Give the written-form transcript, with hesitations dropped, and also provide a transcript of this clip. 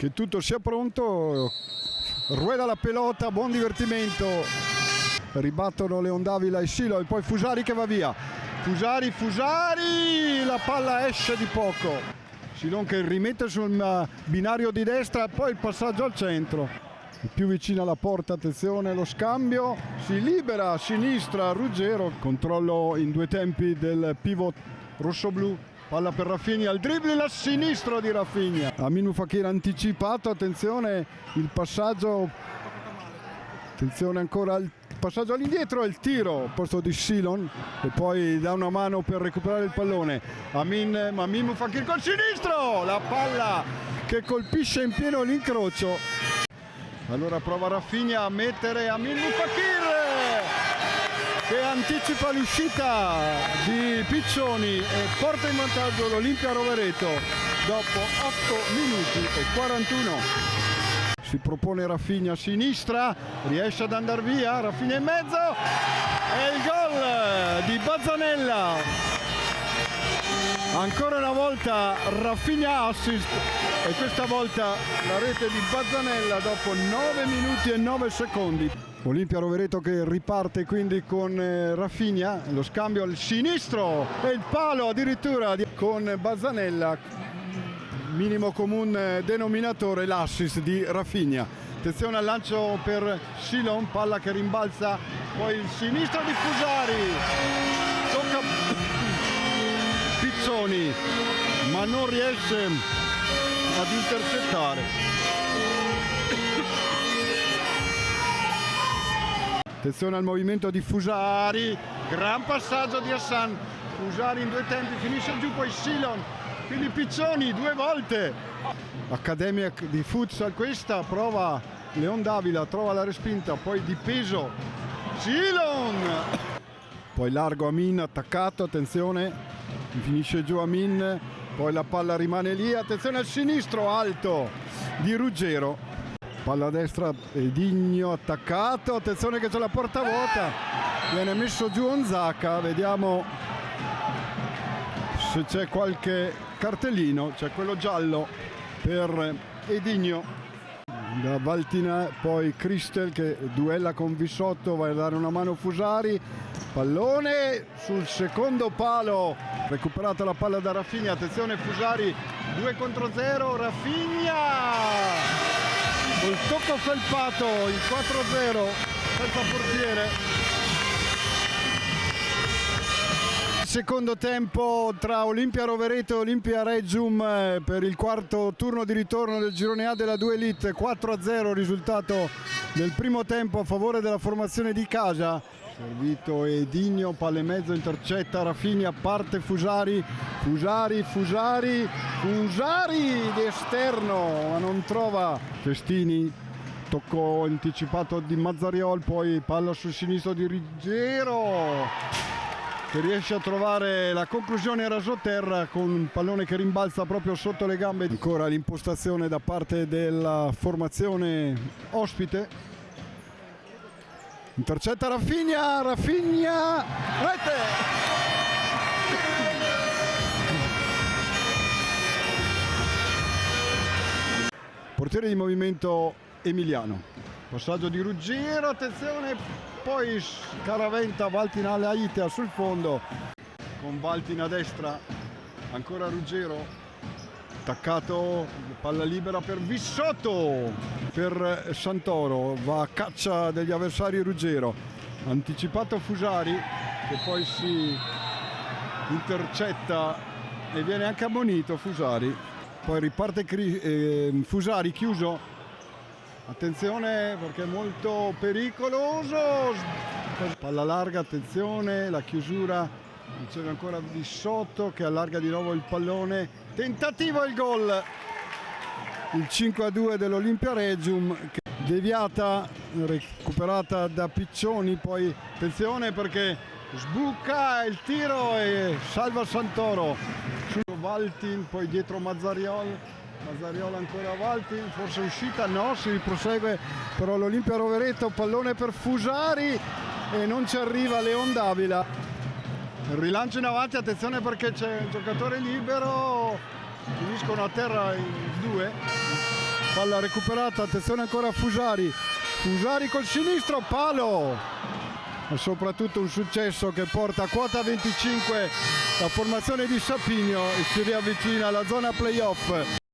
che tutto sia pronto. Rueda la pelota, buon divertimento. Ribattono Leon Davila e Silo, e poi Fusari che va via. Fusari, la palla esce di poco. Silon che rimette sul binario di destra, poi il passaggio al centro. Più vicino alla porta, attenzione, lo scambio, si libera a sinistra Ruggero, controllo in due tempi del pivot rossoblu, palla per Rafinha, il dribbling a sinistro di Rafinha. Aminu Fakir anticipato, attenzione il passaggio, attenzione ancora il passaggio all'indietro e il tiro al posto di Silon, e poi dà una mano per recuperare il pallone. Aminu Fakir col sinistro, la palla che colpisce in pieno l'incrocio. Allora prova Rafinha a mettere Aminu Fakir che anticipa l'uscita di Piccioni e porta in vantaggio l'Olimpia Rovereto dopo 8 minuti e 41. Si propone Rafinha a sinistra, riesce ad andare via, Rafinha in mezzo e il gol di Bazzanella. Ancora una volta Rafinha assist e questa volta la rete di Bazzanella dopo 9 minuti e 9 secondi. Olimpia Rovereto che riparte quindi con Rafinha, lo scambio al sinistro e il palo addirittura con Bazzanella, minimo comune denominatore l'assist di Rafinha. Attenzione al lancio per Silon, palla che rimbalza, poi il sinistro di Fusari, tocca Pizzoni ma non riesce ad intercettare. Attenzione al movimento di Fusari, gran passaggio di Hassan, Fusari in due tempi, finisce giù, poi Silon, quindi Pizzoni due volte. Accademia di futsal questa, prova Leon Davila, trova la respinta, poi di peso Silon, poi largo Amin attaccato, attenzione, finisce giù Amin, poi la palla rimane lì, attenzione al sinistro alto di Ruggero, palla a destra Digno attaccato, attenzione che c'è la porta vuota, viene messo giù Onzaka, vediamo se c'è qualche cartellino, c'è quello giallo per Edigno. Da Valtina, poi Cristel che duella con Vissotto, va a dare una mano Fusari, pallone sul secondo palo, recuperata la palla da Rafinha, attenzione Fusari 2 contro 0, Rafinha col tocco felpato, il 4-0 senza portiere. Secondo tempo tra Olimpia Rovereto e Olimpia Regium per il quarto turno di ritorno del girone A della 2 Elite, 4-0 risultato del primo tempo a favore della formazione di casa. Servito Edigno, palla in mezzo, intercetta Rafinha, parte Fusari di esterno ma non trova Festini, tocco anticipato di Mazzariol, poi palla sul sinistro di Ruggero che riesce a trovare la conclusione rasoterra con un pallone che rimbalza proprio sotto le gambe. Ancora l'impostazione da parte della formazione ospite, intercetta Rafinha, rete! Portiere di movimento Emiliano, passaggio di Ruggero, attenzione, poi scaraventa Valtin Alaitea sul fondo con Valtin a destra, ancora Ruggero, attaccato, palla libera per Vissotto, per Santoro, va a caccia degli avversari Ruggero, anticipato Fusari che poi si intercetta e viene anche ammonito Fusari, poi riparte Fusari chiuso. Attenzione perché è molto pericoloso, palla larga, attenzione, la chiusura, riceve ancora Vissotto che allarga di nuovo il pallone, tentativo e il gol, il 5-2 dell'Olimpia Regium, deviata, recuperata da Piccioni, poi attenzione perché sbuca il tiro e salva Santoro, su Valtin, poi dietro Mazzariol ancora Valtin, forse uscita, no, si prosegue però l'Olimpia Rovereto, pallone per Fusari e non ci arriva Leon Davila, il rilancio in avanti, attenzione perché c'è un giocatore libero, finiscono a terra in due, palla recuperata, attenzione ancora a Fusari, Fusari col sinistro, palo, ma soprattutto un successo che porta a quota 25 la formazione di Sapigno e si riavvicina alla zona playoff.